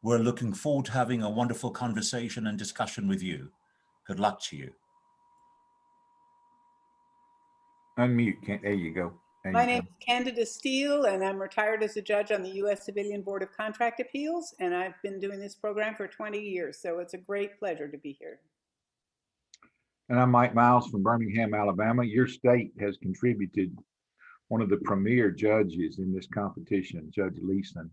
We're looking forward to having a wonderful conversation and discussion with you. Good luck to you. Unmute. There you go. My name is Candida Steele, and I'm retired as a judge on the U.S. Civilian Board of Contract Appeals, and I've been doing this program for 20 years, so it's a great pleasure to be here. And I'm Mike Miles from Birmingham, Alabama. Your state has contributed one of the premier judges in this competition, Judge Leeson,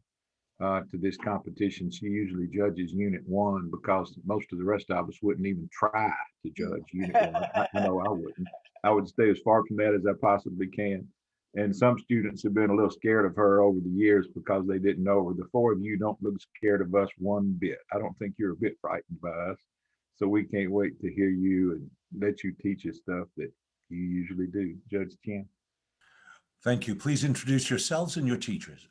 to this competition. She usually judges Unit 1 because most of the rest of us wouldn't even try to judge Unit 1. I know I wouldn't. I would stay as far from that as I possibly can. And some students have been a little scared of her over the years because they didn't know her. The four of you don't look scared of us one bit. I don't think you're a bit frightened by us. So we can't wait to hear you and let you teach us stuff that you usually do. Judge Chen. Thank you. Please introduce yourselves and your teachers.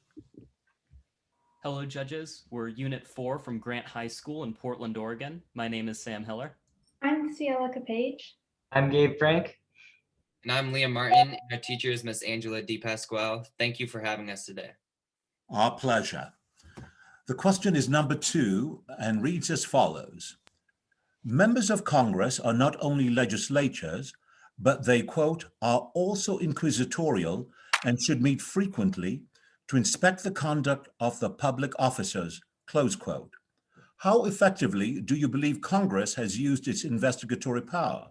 Hello, judges. We're Unit 4 from Grant High School in Portland, Oregon. My name is Sam Hiller. I'm Ciela Capage. I'm Gabe Frank. And I'm Liam Martin, and our teacher is Miss Angela DePasquale. Thank you for having us today. Our pleasure. The question is number 2 and reads as follows. Members of Congress are not only legislatures, but they, quote, are also inquisitorial and should meet frequently to inspect the conduct of the public officers, close quote. How effectively do you believe Congress has used its investigatory power?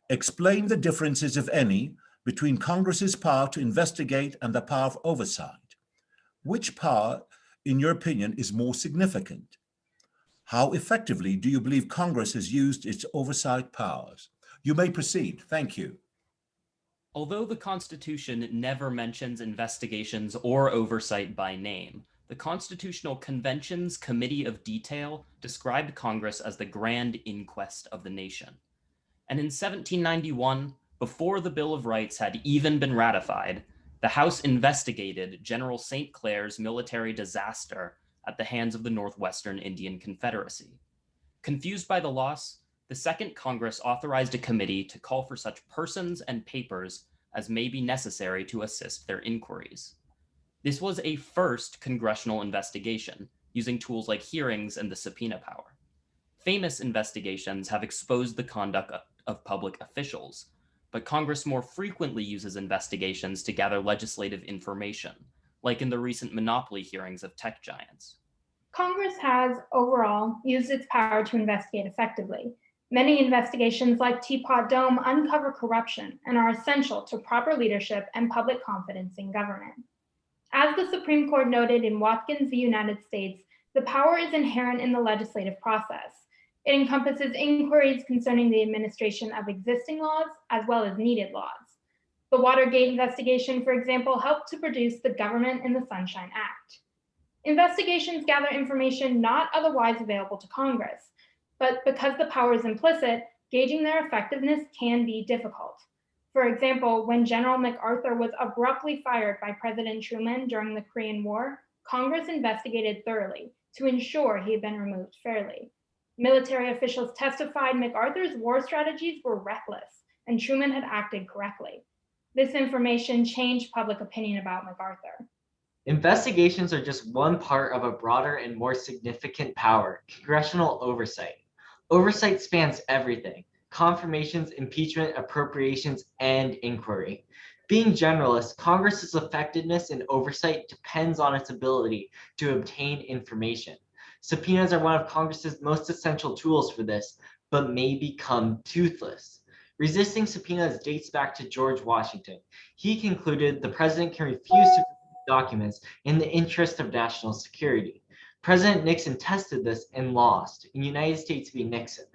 Explain the differences, if any, between Congress's power to investigate and the power of oversight. Which power, in your opinion, is more significant? How effectively do you believe Congress has used its oversight powers? You may proceed. Thank you. Although the Constitution never mentions investigations or oversight by name, the Constitutional Convention's Committee of Detail described Congress as the grand inquest of the nation. And in 1791, before the Bill of Rights had even been ratified, the House investigated General St. Clair's military disaster at the hands of the Northwestern Indian Confederacy. Confused by the loss, the Second Congress authorized a committee to call for such persons and papers as may be necessary to assist their inquiries. This was a first congressional investigation, using tools like hearings and the subpoena power. Famous investigations have exposed the conduct of public officials, but Congress more frequently uses investigations to gather legislative information, like in the recent monopoly hearings of tech giants. Congress has, overall, used its power to investigate effectively. Many investigations like Teapot Dome uncover corruption and are essential to proper leadership and public confidence in government. As the Supreme Court noted in Watkins v. United States, the power is inherent in the legislative process. It encompasses inquiries concerning the administration of existing laws as well as needed laws. The Watergate investigation, for example, helped to produce the Government in the Sunshine Act. Investigations gather information not otherwise available to Congress, but because the power is implicit, gauging their effectiveness can be difficult. For example, when General MacArthur was abruptly fired by President Truman during the Korean War, Congress investigated thoroughly to ensure he had been removed fairly. Military officials testified MacArthur's war strategies were reckless and Truman had acted correctly. This information changed public opinion about MacArthur. Investigations are just one part of a broader and more significant power, congressional oversight. Oversight spans everything: confirmations, impeachment, appropriations, and inquiry. Being generalist, Congress's effectiveness in oversight depends on its ability to obtain information. Subpoenas are one of Congress's most essential tools for this, but may become toothless. Resisting subpoenas dates back to George Washington. He concluded the president can refuse to documents in the interest of national security. President Nixon tested this and lost in United States v. Nixon.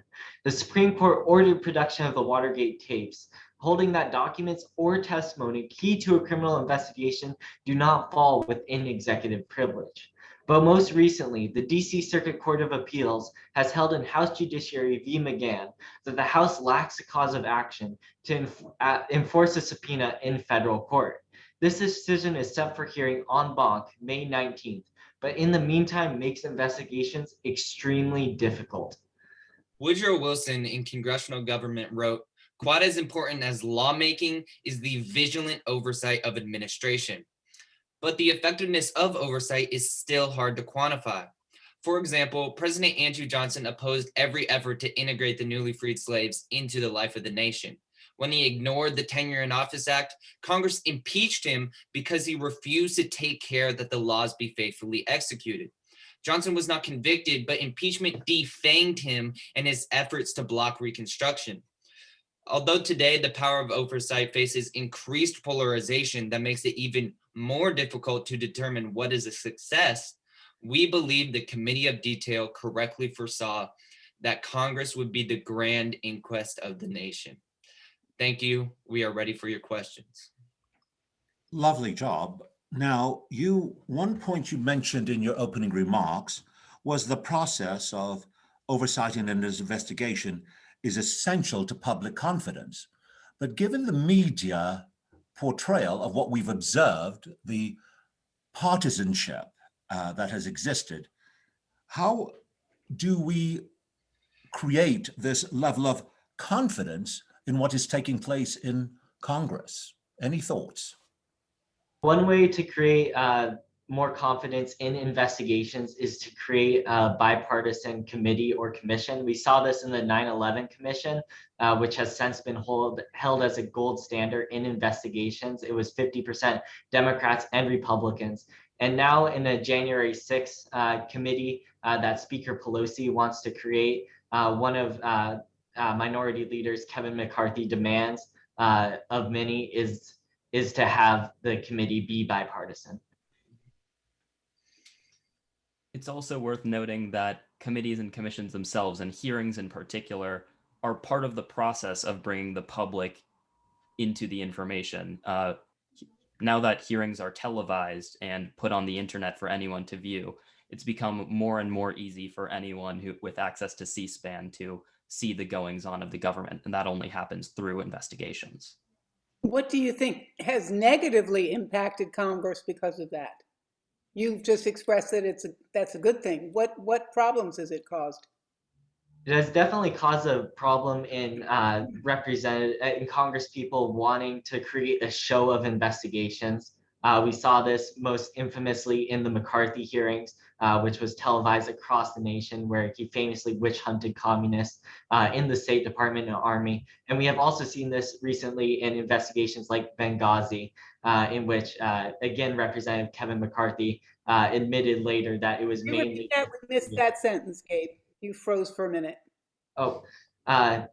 The Supreme Court ordered production of the Watergate tapes, holding that documents or testimony key to a criminal investigation do not fall within executive privilege. But most recently, the DC Circuit Court of Appeals has held in House Judiciary v. McGahn that the House lacks a cause of action to enforce a subpoena in federal court. This decision is set for hearing en banc May 19th, but in the meantime makes investigations extremely difficult. Woodrow Wilson in Congressional Government wrote, "Quite as important as lawmaking is the vigilant oversight of administration." But the effectiveness of oversight is still hard to quantify. For example, President Andrew Johnson opposed every effort to integrate the newly freed slaves into the life of the nation. When he ignored the Tenure in Office Act, Congress impeached him because he refused to take care that the laws be faithfully executed. Johnson was not convicted, but impeachment defanged him and his efforts to block Reconstruction. Although today the power of oversight faces increased polarization that makes it even more difficult to determine what is a success, we believe the Committee of Detail correctly foresaw that Congress would be the grand inquest of the nation. Thank you. We are ready for your questions. Lovely job. Now, one point you mentioned in your opening remarks was the process of oversight and investigation is essential to public confidence. But given the media portrayal of what we've observed, the partisanship that has existed, how do we create this level of confidence in what is taking place in Congress? Any thoughts? One way to create more confidence in investigations is to create a bipartisan committee or commission. We saw this in the 9/11 Commission, which has since been held as a gold standard in investigations. It was 50% Democrats and Republicans. And now in the January 6th committee that Speaker Pelosi wants to create, one of minority leaders, Kevin McCarthy, demands of many is to have the committee be bipartisan. It's also worth noting that committees and commissions themselves, and hearings in particular, are part of the process of bringing the public into the information. Now that hearings are televised and put on the internet for anyone to view, it's become more and more easy for anyone with access to C-SPAN to see the goings on of the government, and that only happens through investigations. What do you think has negatively impacted Congress because of that? You've just expressed that that's a good thing. What problems has it caused? It has definitely caused a problem in Congress people wanting to create a show of investigations. We saw this most infamously in the McCarthy hearings, which was televised across the nation, where he famously witch hunted communists in the State Department and Army. And we have also seen this recently in investigations like Benghazi, in which, again, Representative Kevin McCarthy admitted later that it was You mainly— repeat that? We missed that sentence, Gabe. You froze for a minute. Oh, it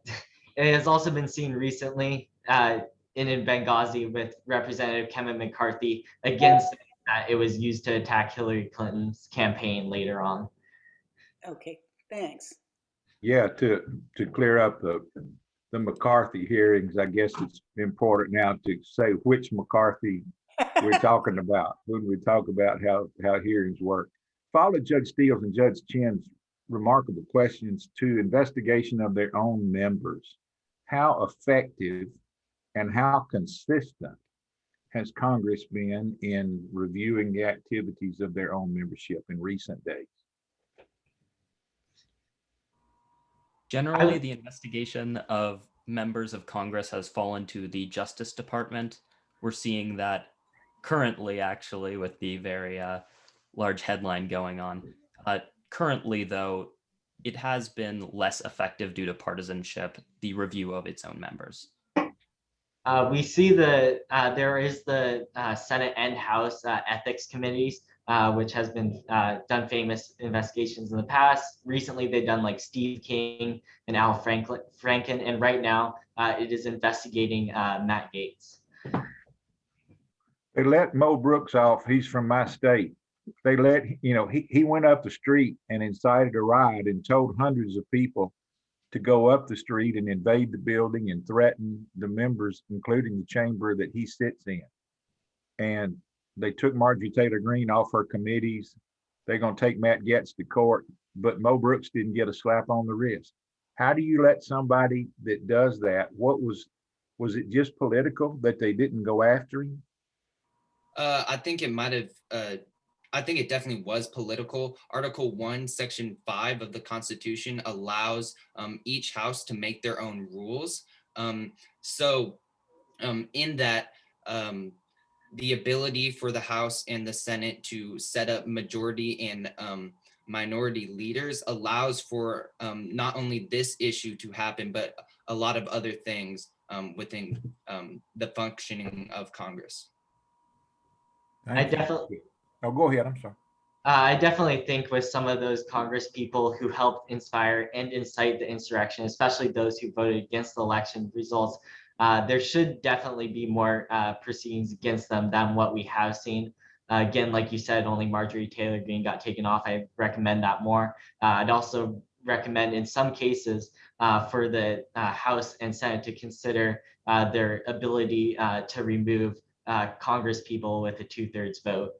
has also been seen recently in Benghazi with Representative Kevin McCarthy again saying that it was used to attack Hillary Clinton's campaign later on. Okay, thanks. Yeah, to clear up the McCarthy hearings, I guess it's important now to say which McCarthy we're talking about when we talk about how hearings work. Follow Judge Steele's and Judge Chin's remarkable questions to investigation of their own members. How effective and how consistent has Congress been in reviewing the activities of their own membership in recent days? Generally, the investigation of members of Congress has fallen to the Justice Department. We're seeing that currently, actually, with the very large headline going on. Currently, though, it has been less effective due to partisanship, the review of its own members. We see there is the Senate and House ethics committees, which has been done famous investigations in the past. Recently, they've done like Steve King and Al Franken, and right now it is investigating Matt Gaetz. They let Mo Brooks off. He's from my state. They let, he went up the street and incited a riot and told hundreds of people to go up the street and invade the building and threaten the members, including the chamber that he sits in. And they took Marjorie Taylor Greene off her committees. They're going to take Matt Gaetz to court, but Mo Brooks didn't get a slap on the wrist. How do you let somebody that does that? Was it just political that they didn't go after him? I think it might have. I think it definitely was political. Article 1, Section 5 of the Constitution allows each house to make their own rules. In that, the ability for the House and the Senate to set up majority and minority leaders allows for not only this issue to happen, but a lot of other things within the functioning of Congress. I Thank you. definitely, Oh, go ahead. I'm sorry. I definitely think with some of those Congress people who helped inspire and incite the insurrection, especially those who voted against the election results, there should definitely be more proceedings against them than what we have seen. Again, like you said, only Marjorie Taylor Greene got taken off. I recommend that more. I'd also recommend in some cases for the House and Senate to consider their ability to remove Congress people with a 2/3 vote.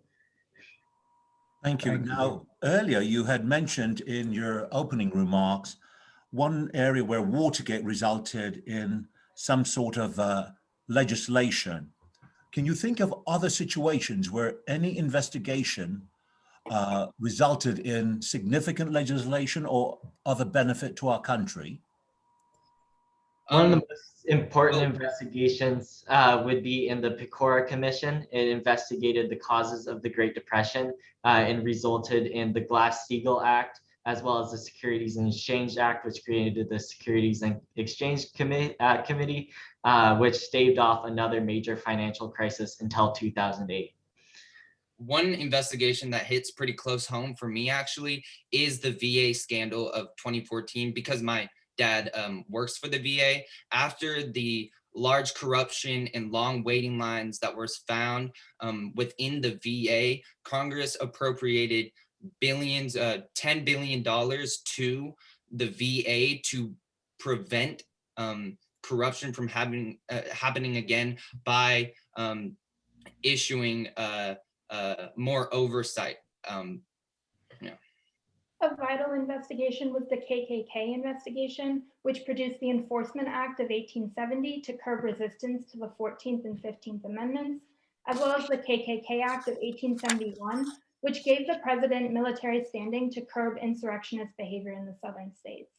Thank you. Thank you. Now, earlier you had mentioned in your opening remarks one area where Watergate resulted in some sort of legislation. Can you think of other situations where any investigation resulted in significant legislation or other benefit to our country? One of the Um, most important oh. investigations would be in the Pecora Commission. It investigated the causes of the Great Depression and resulted in the Glass-Steagall Act, as well as the Securities and Exchange Act, which created the Securities and Exchange Committee, which staved off another major financial crisis until 2008. One investigation that hits pretty close home for me actually is the VA scandal of 2014, because my dad works for the VA. After the large corruption and long waiting lines that was found within the VA, Congress appropriated billions, $10 billion to the VA to prevent corruption from happening again by issuing more oversight. A vital investigation was the KKK investigation, which produced the Enforcement Act of 1870 to curb resistance to the 14th and 15th Amendments, as well as the KKK Act of 1871, which gave the president military standing to curb insurrectionist behavior in the southern states.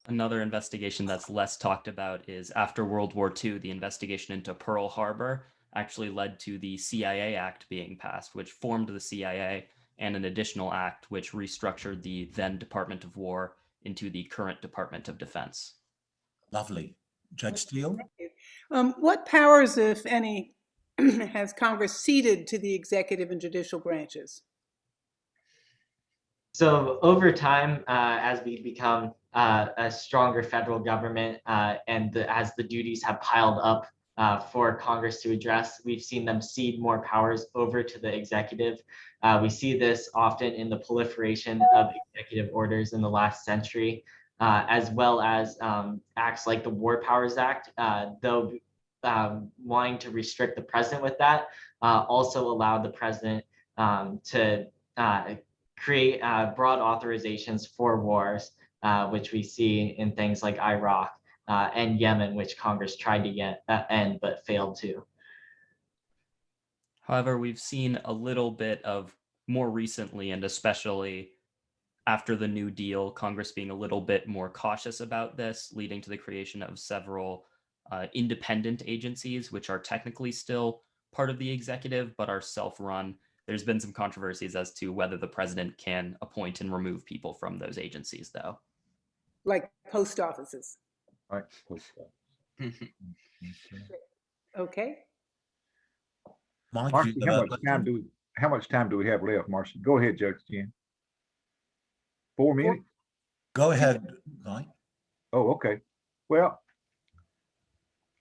Another investigation that's less talked about is after World War II, the investigation into Pearl Harbor actually led to the CIA Act being passed, which formed the CIA, and an additional act which restructured the then Department of War into the current Department of Defense. Lovely. Judge Steele? What powers, if any, has Congress ceded to the executive and judicial branches? So over time, as we become a stronger federal government and as the duties have piled up for Congress to address, we've seen them cede more powers over to the executive. We see this often in the proliferation of executive orders in the last century, as well as acts like the War Powers Act, though wanting to restrict the president with that, also allowed the president to create broad authorizations for wars, which we see in things like Iraq and Yemen, which Congress tried to end but failed to. However, we've seen a little bit of more recently, and especially after the New Deal, Congress being a little bit more cautious about this, leading to the creation of several independent agencies, which are technically still part of the executive, but are self-run. There's been some controversies as to whether the president can appoint and remove people from those agencies, though. Like post offices. Right. Okay. Mike, Marcy, you have a question? how much time do we have left, Marcy? Go ahead, Judge Jen. 4 minutes? Go ahead, Mike. Oh, okay. Well,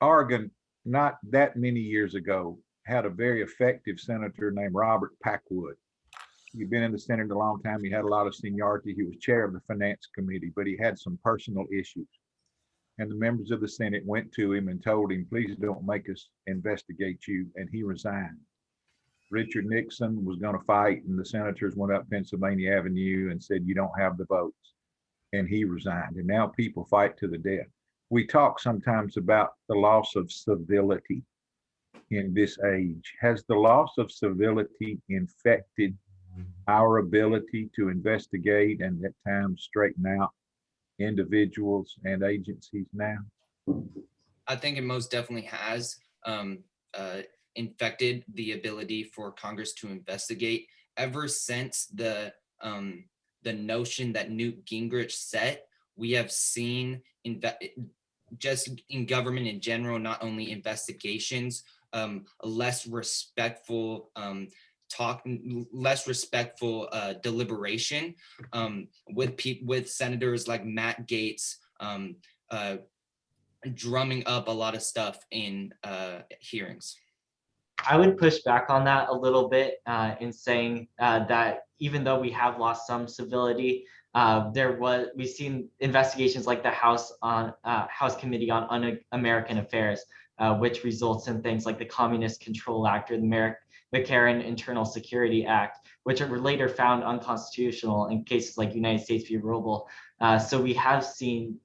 Oregon, not that many years ago, had a very effective senator named Robert Packwood. He'd been in the Senate a long time. He had a lot of seniority. He was chair of the Finance Committee, but he had some personal issues. And the members of the Senate went to him and told him, please don't make us investigate you. And he resigned. Richard Nixon was going to fight, and the senators went up Pennsylvania Avenue and said, you don't have the votes. And he resigned. And now people fight to the death. We talk sometimes about the loss of civility in this age. Has the loss of civility infected our ability to investigate and at times straighten out individuals and agencies now? I think it most definitely has infected the ability for Congress to investigate ever since the the notion that Newt Gingrich set, we have seen just in government in general, not only investigations, less respectful deliberation with senators like Matt Gaetz drumming up a lot of stuff in hearings. I would push back on that a little bit in saying that even though we have lost some civility, we've seen investigations like the House Committee on Un-American Affairs, which results in things like the Communist Control Act or the McCarran Internal Security Act, which are later found unconstitutional in cases like United States v. Roble. So we have seen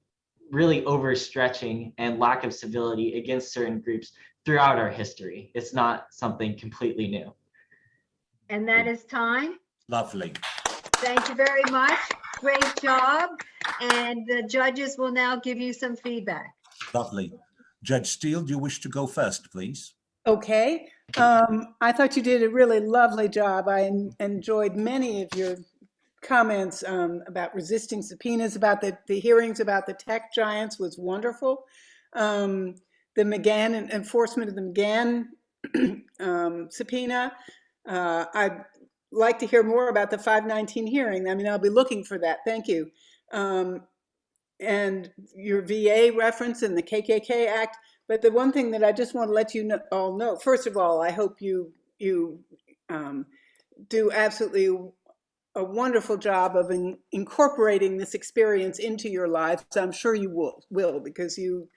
really overstretching and lack of civility against certain groups throughout our history. It's not something completely new. And that is time. Lovely. Thank you very much. Great job. And the judges will now give you some feedback. Lovely. Judge Steele, do you wish to go first, please? Okay. I thought you did a really lovely job. I enjoyed many of your comments about resisting subpoenas, about the hearings about the tech giants was wonderful. The McGahn and enforcement of the McGahn subpoena. I'd like to hear more about the 519 hearing. I mean, I'll be looking for that. Thank you. And your VA reference in the KKK Act. But the one thing that I just want to let you all know, first of all, I hope you do absolutely a wonderful job of incorporating this experience into your lives. I'm sure you will because you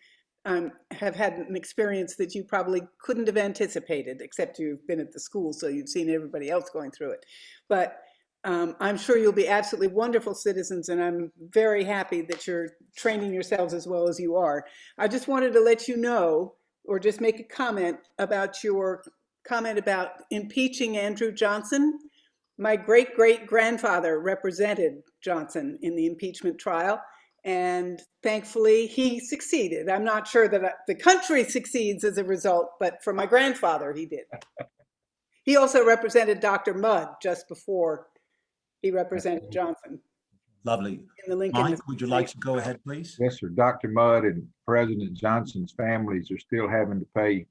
have had an experience that you probably couldn't have anticipated, except you've been at the school, so you've seen everybody else going through it. But I'm sure you'll be absolutely wonderful citizens, and I'm very happy that you're training yourselves as well as you are. I just wanted to let you know, or just make a comment about your comment about impeaching Andrew Johnson. My great-great-grandfather represented Johnson in the impeachment trial, and thankfully he succeeded. I'm not sure that the country succeeds as a result, but for my grandfather, he did. He also represented Dr. Mudd just before he represented Johnson. Lovely. In the Lincoln Mike, would you like to go ahead, please? Yes, sir. Dr. Mudd and President Johnson's families are still having to pay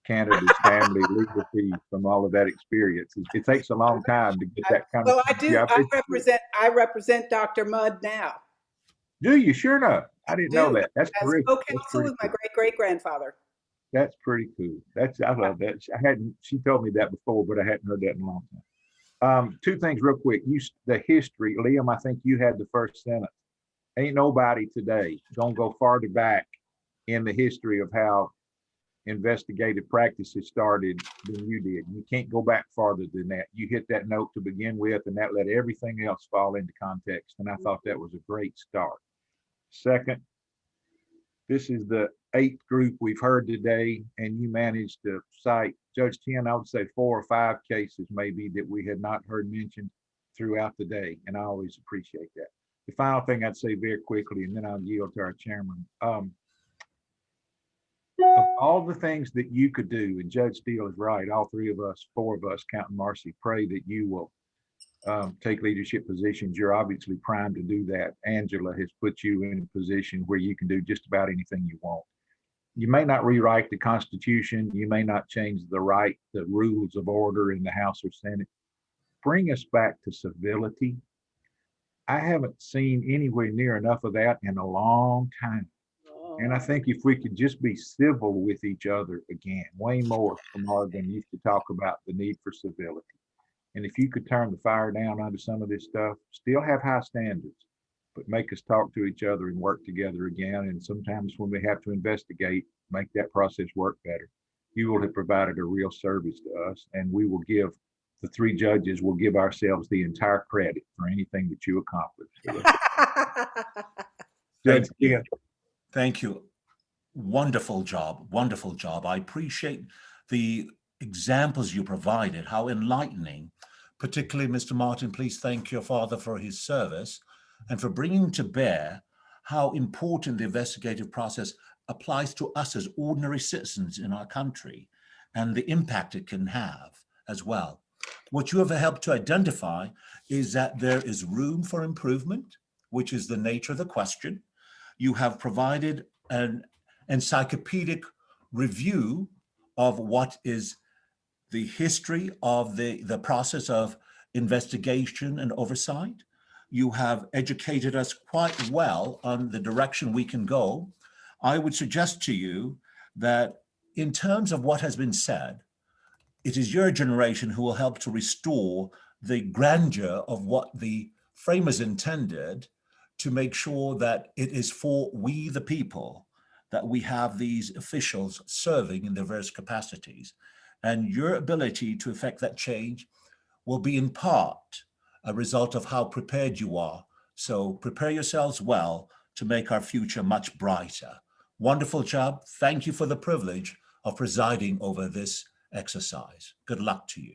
Canada's family legal fees from all of that experience. It takes a long time to get that kind of. Well, I do. I represent Dr. Mudd now. Do you? Sure enough. I didn't know that. That's As pretty. co-counsel with my great-great-grandfather. That's pretty cool. I love that. She told me that before, but I hadn't heard that in a long time. Two things real quick. The history, Liam, I think you had the first sentence. Ain't nobody today gonna go farther back in the history of how investigative practices started than you did. You can't go back farther than that. You hit that note to begin with, and that let everything else fall into context. And I thought that was a great start. Second, this is the 8th group we've heard today, and you managed to cite, Judge Tien, I would say 4 or 5 cases maybe that we had not heard mentioned throughout the day, and I always appreciate that. The final thing I'd say very quickly, and then I'll yield to our chairman. Of all the things that you could do, and Judge Steele is right, all 3 of us, 4 of us, counting Marcy, pray that you will take leadership positions. You're obviously primed to do that. Angela has put you in a position where you can do just about anything you want. You may not rewrite the Constitution. You may not change the rules of order in the House or Senate. Bring us back to civility. I haven't seen anywhere near enough of that in a long time. And I think if we could just be civil with each other again, way more than used to talk about the need for civility. And if you could turn the fire down under some of this stuff, still have high standards, but make us talk to each other and work together again. And sometimes when we have to investigate, make that process work better. You will have provided a real service to us, and we will give, the 3 judges will give ourselves the entire credit for anything that you accomplished. Thank you. Thank you. Wonderful job. Wonderful job. I appreciate the examples you provided, how enlightening. Particularly, Mr. Martin, please thank your father for his service and for bringing to bear how important the investigative process applies to us as ordinary citizens in our country and the impact it can have as well. What you have helped to identify is that there is room for improvement, which is the nature of the question. You have provided an encyclopedic review of what is the history of the process of investigation and oversight. You have educated us quite well on the direction we can go. I would suggest to you that in terms of what has been said, it is your generation who will help to restore the grandeur of what the framers intended, to make sure that it is for we the people that we have these officials serving in their various capacities. And your ability to effect that change will be in part a result of how prepared you are. So prepare yourselves well to make our future much brighter. Wonderful job. Thank you for the privilege of presiding over this exercise. Good luck to you.